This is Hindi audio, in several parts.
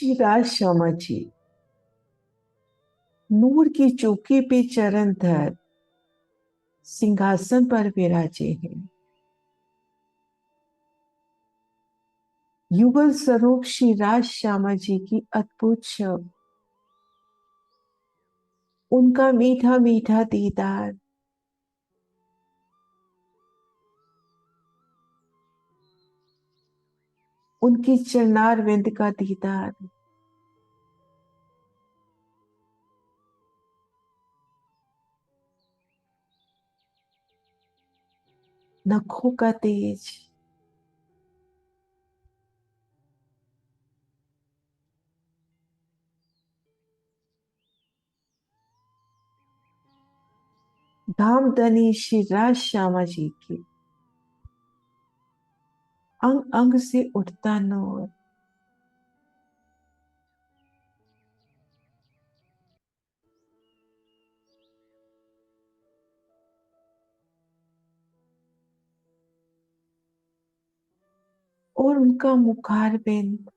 श्री राज श्यामा जी नूर की चौकी पे चरण धर सिंहासन पर विराजे हैं। युगल स्वरूप श्री राज श्यामा जी की अद्भुत शब्द, उनका मीठा मीठा दीदार, उनकी चरणार विंद का दीदार, नखों का तेज, धामधनी श्री राज श्यामा जी की अंग अंग से उठता नूर, और उनका मुखार बिंद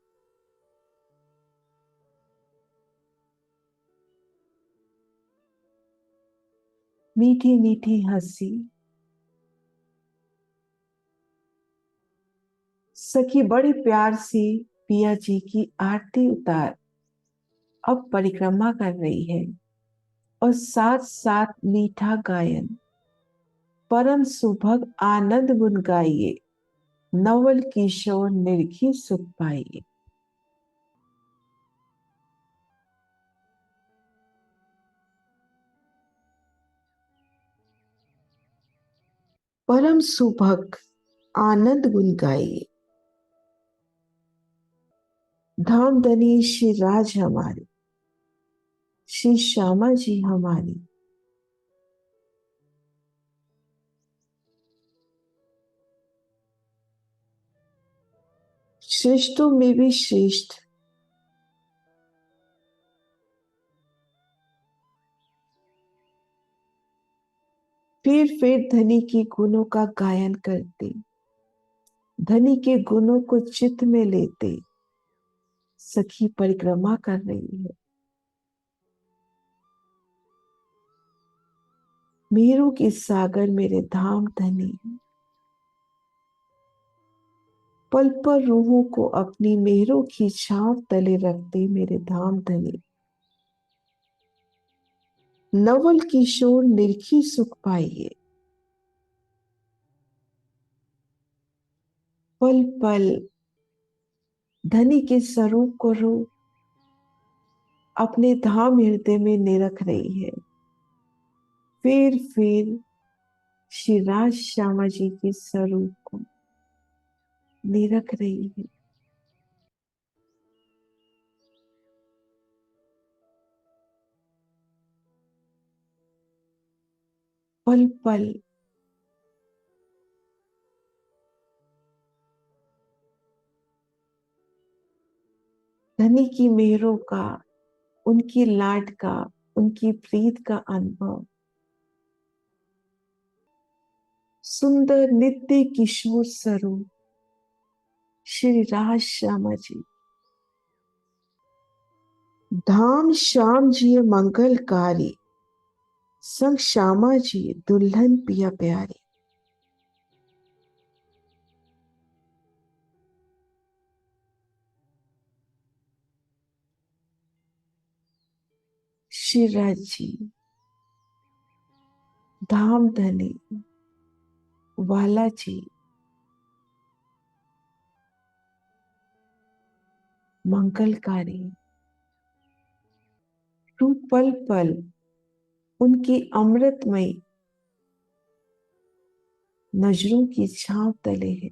मीठी मीठी हंसी। सखी बड़े प्यार से पिया जी की आरती उतार अब परिक्रमा कर रही है, और साथ साथ मीठा गायन, परम सुभग आनंद गुन गाइए, नवल किशोर निर्घी सुख पाइए। परम सुभग आनंद गुन गाइए, धामधनी श्री राज हमारी, श्री श्यामा जी हमारी, श्रेष्ठों में भी श्रेष्ठ, फिर धनी के गुणों का गायन करते, धनी के गुणों को चित्त में लेते सखी परिक्रमा कर रही है। मेरू के सागर मेरे धाम धनी, पल पर रूहों को अपनी मेहरों की छांव तले रखते मेरे धाम धनी, नवल किशोर निर्खी सुख पाइए। पल पल धनी के स्वरूप को रो अपने धाम हृदय में निरख रही है। फिर श्री राज श्यामा जी के स्वरूप को निरख रही है। पल पल धनी की मेहरों का, उनकी लाड का, उनकी प्रीत का अनुभव, सुंदर नित्य किशोर स्वरूप श्री राज श्यामा जी, धाम श्याम जी मंगलकारी, संग श्यामा जी दुल्हन पिया प्यारी। श्री राज जी धाम धनी वाला जी मंगलकारी, रूप पल पल उनकी अमृतमय नजरों की छांव तले है,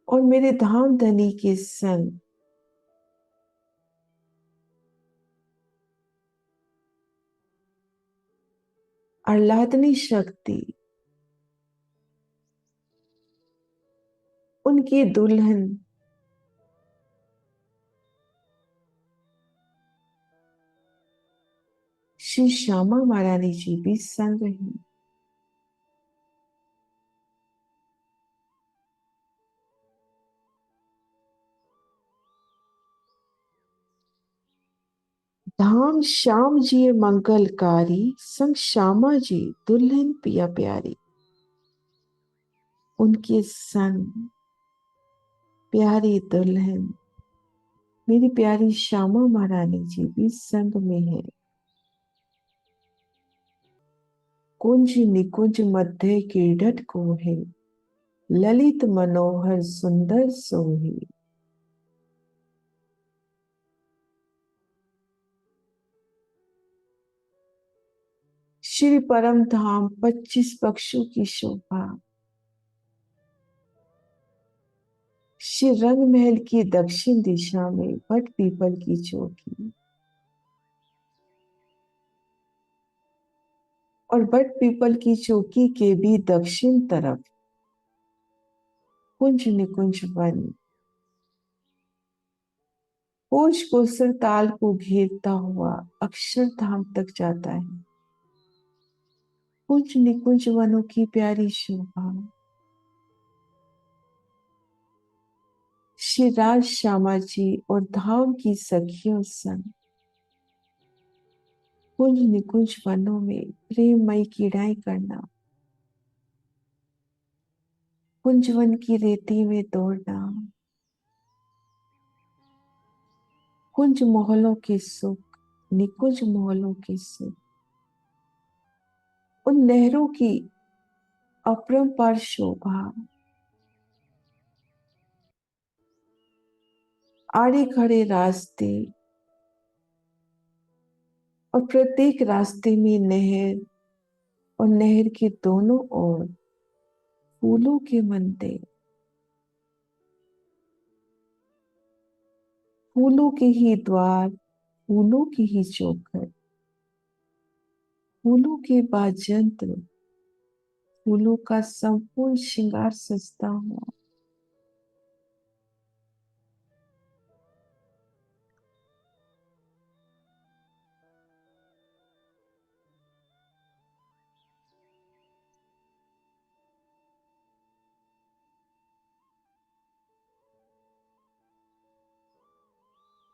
और मेरे धाम धनी के संग आह्लादनी शक्ति उनकी दुल्हन श्री श्यामा महारानी जी भी संग रही। धाम श्याम जी मंगलकारी, संग श्यामा जी दुल्हन पिया प्यारी। उनके संग प्यारी दुल्हन मेरी प्यारी श्यामा महारानी जी भी संग में है। कुंज निकुंज मध्य क्रीडत को है, ललित मनोहर सुंदर सोहे। श्री परम धाम 25 पक्षों की शोभा। श्री रंग महल की दक्षिण दिशा में बट पीपल की चौकी, और बट पीपल की चौकी के भी दक्षिण तरफ कुंज निकुंज वन कोश कोसर ताल को घेरता हुआ अक्षरधाम तक जाता है। कुंज निकुंज वनों की प्यारी शोभा। श्री राज श्यामा जी और धाम की सखियों संग कुंज निकुंज वनों में प्रेममयी क्रीड़ाएं करना, कुंजवन की रेती में दौड़ना, कुंज मोहल्लों के सुख, निकुंज मोहल्लों के सुख, उन नहरों की अपरंपार शोभा, आड़े खड़े रास्ते, और प्रत्येक रास्ते में नहर, और नहर के दोनों ओर फूलों के मंदिर, फूलों के ही द्वार, फूलों की ही चौखट, फूलों के बाजंत्र, फूलों का संपूर्ण श्रृंगार सजता हुआ।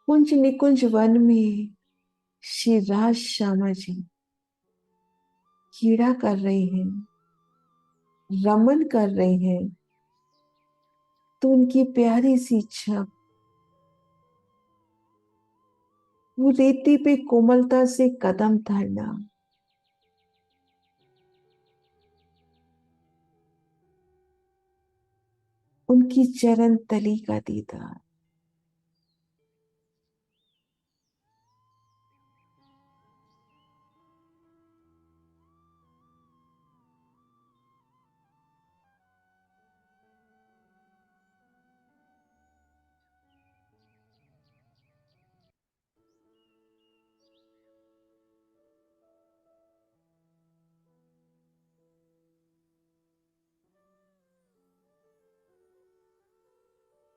कुंज निकुंज वन में श्री राज श्यामा जी कीड़ा कर रहे हैं, रमन कर रहे हैं, तो उनकी प्यारी सी छप वो रेती पे कोमलता से कदम धरना, उनकी चरण तली का दीदार,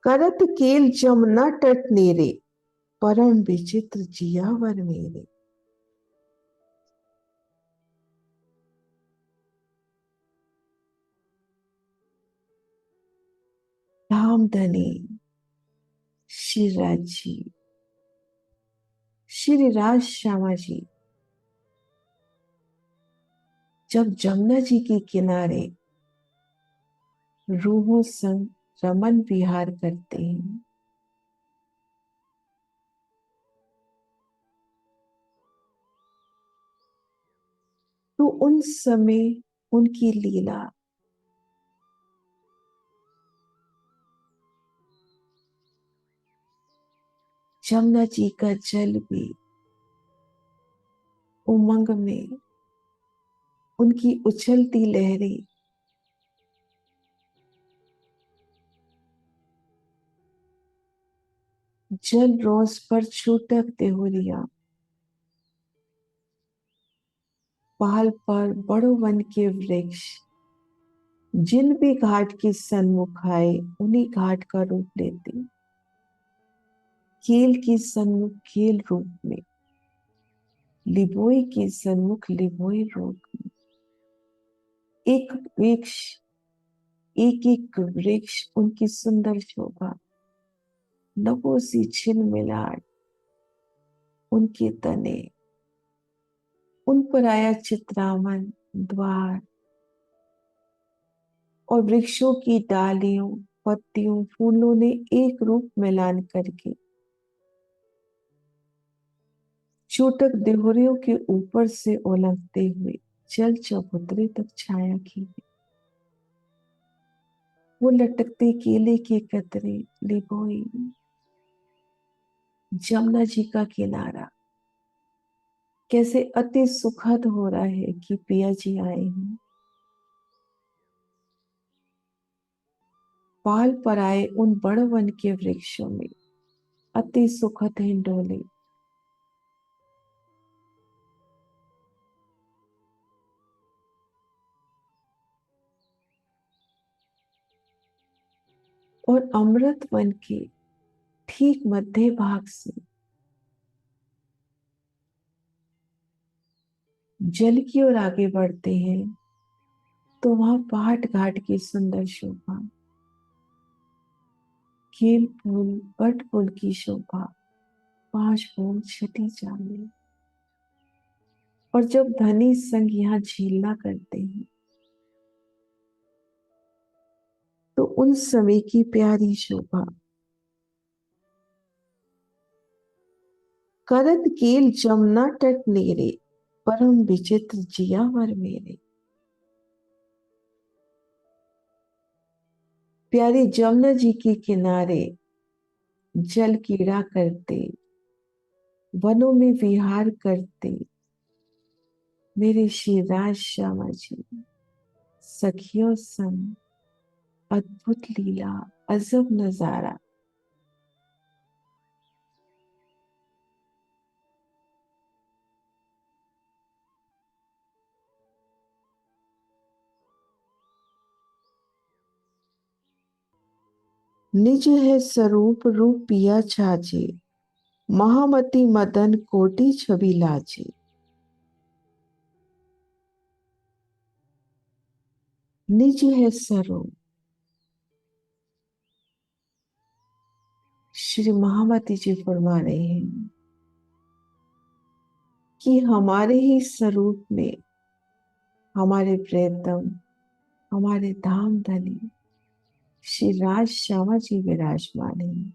करत केल जमुना तट नेरे, परम विचित्र जियावर मेरे। धामधनी श्री राज जी, श्री राज श्यामा जी जब जमुना जी के किनारे रूहों संग रमन विहार करते हैं, तो उन समय उनकी लीला जमुना जी का जल भी उमंग में, उनकी उछलती लहरें जल रोज पर छूटक देहुरिया, पहाड़ पर बड़ो वन के वृक्ष जिन भी घाट के सन्मुख आए उन्हीं घाट का रूप लेते, केल के सन्मुख केल रूप में, लिबोई के सन्मुख लिबोई रूप में, एक वृक्ष एक एक वृक्ष उनकी सुंदर शोभा, नभों सी छिन मिलाट, उनके तने, उन पर आया चित्रावन द्वार, और वृक्षों की डालियों, पत्तियों, फूलों ने एक रूप मिलान करके चूटक देहरियों के ऊपर से ओलंगते हुए जल चबूतरे तक छाया की। वो लटकते केले के कतरे, लिबोई, जमुना जी का किनारा कैसे अति सुखद हो रहा है कि पिया जी आए हैं। पाल पर आए उन बड़ वन के वृक्षों में अति सुखद हिंडोले, और अमृत वन के ठीक मध्य भाग से जल की ओर आगे बढ़ते हैं तो वहां पहाड़ घाट की सुंदर शोभा, खेल पुल, बट पुल की शोभा, 5 बूंद छठी चांदी। और जब धनी संग यहाँ झीलना करते हैं तो उन समय की प्यारी शोभा, करत केल जमुना तट नेरे, परम विचित्र जियावर मेरे। प्यारी जमुना जी के किनारे जल क्रीड़ा करते, वनों में विहार करते मेरे श्री राज श्यामा जी सखियों संग अद्भुत लीला, अजब नजारा। निज है स्वरूप रूप पिया छाजे, महामती मदन कोटि छवि लाजे। निज है स्वरूप, श्री महामती जी फरमा रहे हैं कि हमारे ही स्वरूप में हमारे प्रियतम, हमारे धाम धनी श्री राज श्यामा जी विराजमान हैं,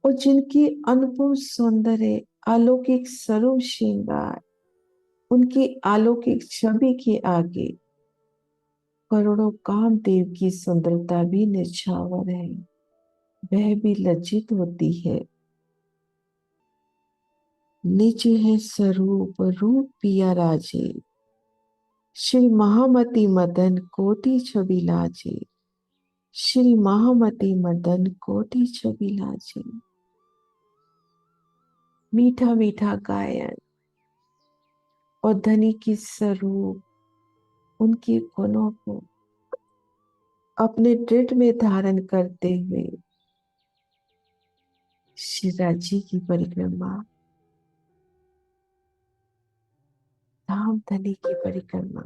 और जिनकी अनुपम सौंदर्य, अलौकिक स्वरूप श्रृंगार, उनकी अलौकिक छवि के आगे करोड़ों कामदेव की सुंदरता भी निछावर है, वह भी लज्जित होती है। निज है स्वरूप रूप पिया राजे, श्री महामती मदन कोटि छवि लाजे, श्री महामती मदन कोटि छवि लाजे। मीठा मीठा गायन और धनी की स्वरूप, उनके गुणों को अपने दृढ़ में धारण करते हुए श्री राज्य की परिक्रमा, धाम धनी की परिक्रमा